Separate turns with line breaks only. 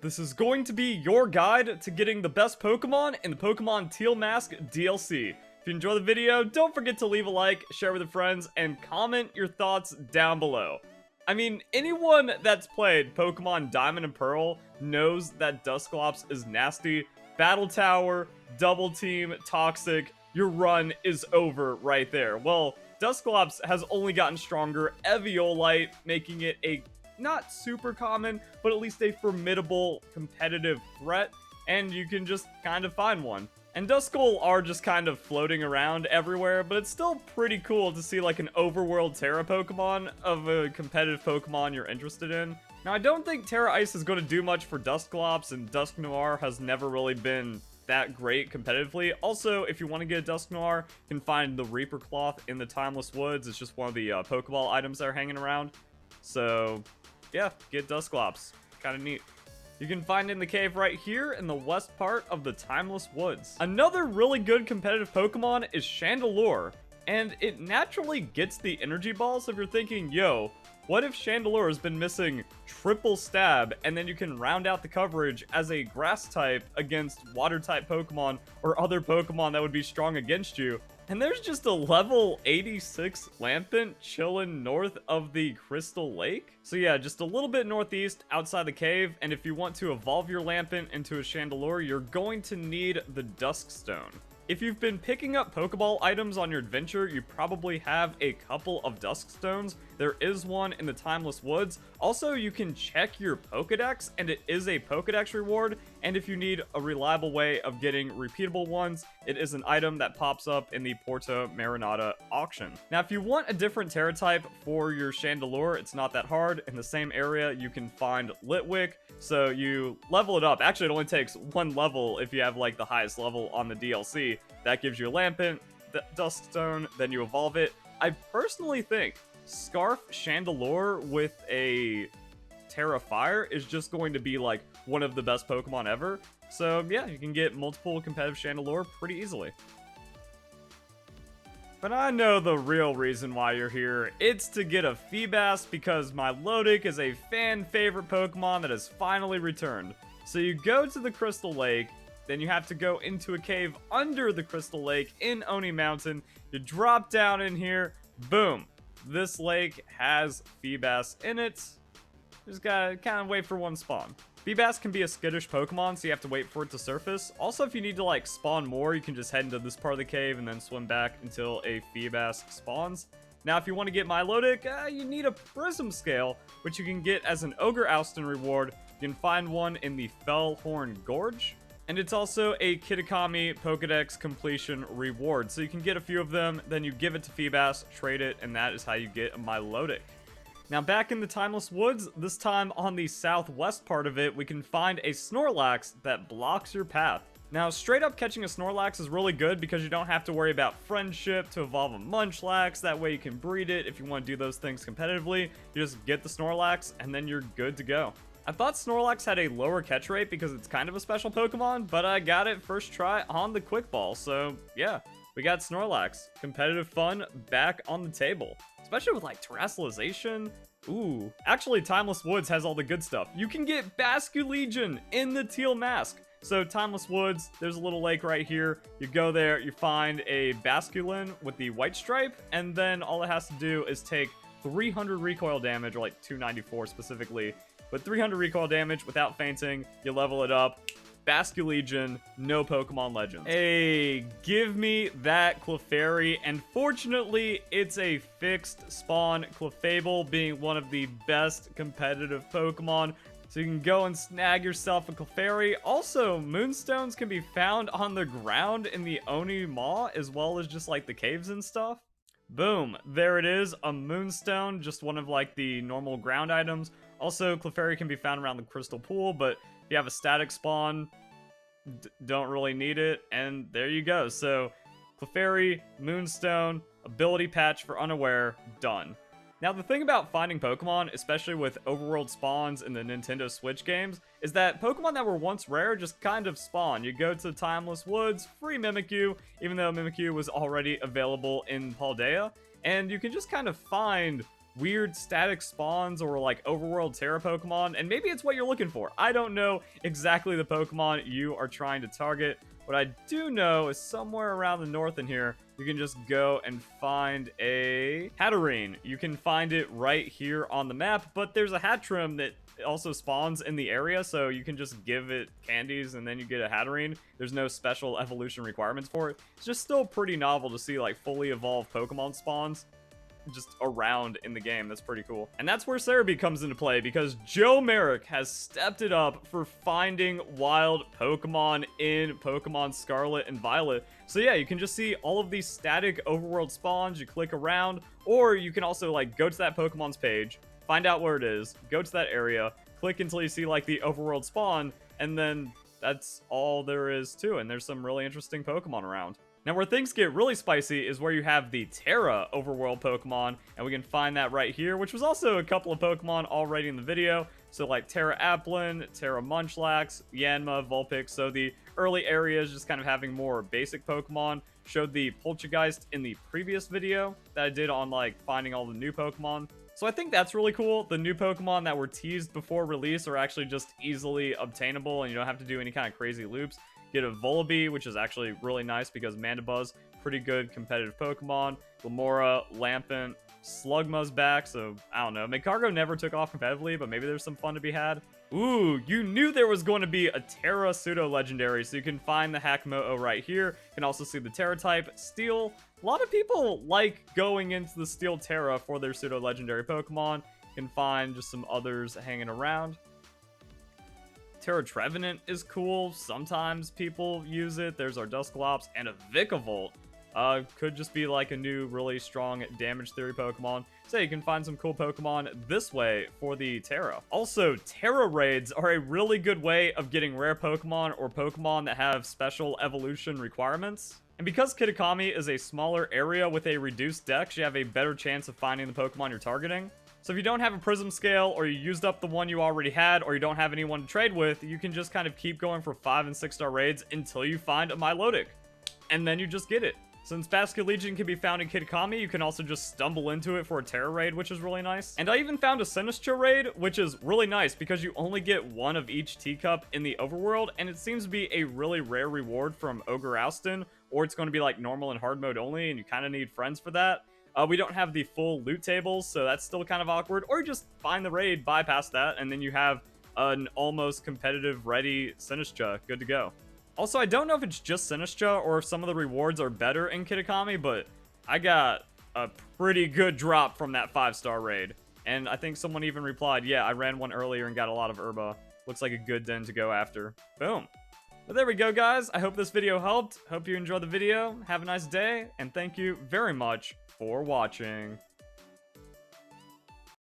This is going to be your guide to getting the best Pokemon in the Pokemon Teal Mask DLC. If you enjoy the video, don't forget to leave a like, share with your friends, and comment your thoughts down below. I mean, anyone that's played Pokemon Diamond and Pearl knows that Dusclops is nasty. Battle Tower, Double Team, Toxic, your run is over right there. Well, Dusclops has only gotten stronger, Eviolite, making it a not super common, but at least a formidable competitive threat, and you can just kind of find one. And Duskull are just kind of floating around everywhere, but it's still pretty cool to see like an overworld Terra Pokemon of a competitive Pokemon you're interested in. Now, I don't think Terra Ice is going to do much for Dusclops, and Dusknoir has never really been that great competitively. Also, if you want to get a Dusknoir, you can find the Reaper Cloth in the Timeless Woods. It's just one of the Pokeball items that are hanging around. So, yeah, get Dusclops. Kind of neat. You can find it in the cave right here in the west part of the Timeless Woods. Another really good competitive Pokemon is Chandelure, and it naturally gets the energy ball, so if you're thinking, yo, what if Chandelure has been missing triple stab, and then you can round out the coverage as a grass type against water type Pokemon or other Pokemon that would be strong against you. And there's just a level 86 Lampent chilling north of the Crystal Lake. So yeah, just a little bit northeast outside the cave. And if you want to evolve your Lampent into a Chandelure, you're going to need the Duskstone. If you've been picking up Pokeball items on your adventure, you probably have a couple of Duskstones. There is one in the Timeless Woods. Also, you can check your Pokedex, and it is a Pokedex reward. And if you need a reliable way of getting repeatable ones, it is an item that pops up in the Porto Marinata auction. Now, if you want a different Terra type for your Chandelure, it's not that hard. In the same area, you can find Litwick. So you level it up. Actually, it only takes one level if you have like the highest level on the DLC. That gives you a Lampent, Duskstone, then you evolve it. I personally think Scarf Chandelure with a Terra Fire is just going to be like one of the best Pokemon ever. So yeah, you can get multiple competitive Chandelure pretty easily. But I know the real reason why you're here. It's to get a Feebas because Milotic is a fan favorite Pokemon that has finally returned. So you go to the Crystal Lake, then you have to go into a cave under the Crystal Lake in Oni Mountain. You drop down in here, boom. This lake has Feebas in it. Just gotta kind of wait for one spawn. Feebas can be a skittish Pokemon, so you have to wait for it to surface. Also, if you need to like spawn more, you can just head into this part of the cave and then swim back until a Feebas spawns. Now, if you want to get Milotic, you need a Prism Scale, which you can get as an Ogre Oustin reward. You can find one in the Fellhorn Gorge. And it's also a Kitakami Pokedex completion reward. So you can get a few of them, then you give it to Feebas, trade it, and that is how you get a Milotic. Now back in the Timeless Woods, this time on the southwest part of it, we can find a Snorlax that blocks your path. Now straight up catching a Snorlax is really good because you don't have to worry about friendship to evolve a Munchlax. That way you can breed it if you want to do those things competitively. You just get the Snorlax and then you're good to go. I thought Snorlax had a lower catch rate because it's kind of a special Pokemon, but I got it first try on the Quick Ball. So yeah, we got Snorlax. Competitive fun back on the table. Especially with like Terrestrialization. Ooh. Actually, Timeless Woods has all the good stuff. You can get Basculegion in the Teal Mask. So Timeless Woods, there's a little lake right here. You go there, you find a Basculin with the white stripe, and then all it has to do is take 300 recoil damage, or like 294 specifically. But 300 recoil damage without fainting, you level it up. Basculegion, no Pokemon Legends. Hey, give me that Clefairy, and fortunately, it's a fixed spawn, Clefable being one of the best competitive Pokemon. So you can go and snag yourself a Clefairy. Also, Moonstones can be found on the ground in the Oni Maw, as well as just like the caves and stuff. Boom, there it is, a Moonstone, just one of like the normal ground items. Also, Clefairy can be found around the Crystal Pool, but if you have a static spawn, don't really need it, and there you go. So, Clefairy, Moonstone, ability patch for Unaware, done. Now, the thing about finding Pokemon, especially with overworld spawns in the Nintendo Switch games, is that Pokemon that were once rare just kind of spawn. You go to the Timeless Woods, free Mimikyu, even though Mimikyu was already available in Paldea, and you can just kind of find weird static spawns or like overworld Terra Pokemon, and maybe it's what you're looking for. I don't know exactly the Pokemon you are trying to target. What I do know is somewhere around the north in here, you can just go and find a Hatterene. You can find it right here on the map, but there's a Hatterene that also spawns in the area, so you can just give it candies and then you get a Hatterene. There's no special evolution requirements for it. It's just still pretty novel to see like fully evolved Pokemon spawns just around in the game. That's pretty cool. And that's where Cerebi comes into play, because Joe Merrick has stepped it up for finding wild Pokemon in Pokemon Scarlet and Violet. So yeah, you can just see all of these static overworld spawns. You click around, or you can also like go to that Pokemon's page, find out where it is, go to that area, click until you see like the overworld spawn, and then that's all there is to it. And there's some really interesting Pokemon around. Now, where things get really spicy is where you have the Terra overworld Pokemon, and we can find that right here, which was also a couple of Pokemon already in the video. So like Terra Applin, Terra Munchlax, Yanma, Vulpix. So the early areas just kind of having more basic Pokemon. Showed the Poltergeist in the previous video that I did on like finding all the new Pokemon. So I think that's really cool. The new Pokemon that were teased before release are actually just easily obtainable, and you don't have to do any kind of crazy loops. Get a Volibee, which is actually really nice because Mandibuzz, pretty good competitive Pokemon. Lamora, Lampent, Slugma's back, so I don't know. Magcargo never took off competitively, but maybe there's some fun to be had. Ooh, you knew there was going to be a Terra pseudo-legendary, so you can find the Hakamo-o right here. You can also see the Terra type, Steel. A lot of people like going into the Steel Terra for their pseudo-legendary Pokemon. You can find just some others hanging around. Terra Trevenant is cool. Sometimes people use it. There's our Dusclops and a Vikavolt. Could just be like a new really strong damage theory Pokemon. So you can find some cool Pokemon this way for the Terra. Also, Terra raids are a really good way of getting rare Pokemon or Pokemon that have special evolution requirements. And because Kitakami is a smaller area with a reduced dex, you have a better chance of finding the Pokemon you're targeting. So if you don't have a Prism Scale, or you used up the one you already had, or you don't have anyone to trade with, you can just kind of keep going for 5- and 6-star raids until you find a Milotic. And then you just get it. Since Basculegion can be found in Kitakami, you can also just stumble into it for a Terra raid, which is really nice. And I even found a Sinistcha raid, which is really nice because you only get one of each teacup in the overworld, and it seems to be a really rare reward from Ogre Ouston, or it's going to be like normal and hard mode only, and you kind of need friends for that. We don't have the full loot tables, so that's still kind of awkward. Or you just find the raid, bypass that, and then you have an almost competitive ready Sinistcha good to go. Also, I don't know if it's just Sinistcha or if some of the rewards are better in Kitakami, but I got a pretty good drop from that 5-star raid. And I think someone even replied, yeah, I ran one earlier and got a lot of Herba. Looks like a good den to go after. Boom. But there we go, guys. I hope this video helped. Hope you enjoyed the video. Have a nice day, and thank you very much for watching.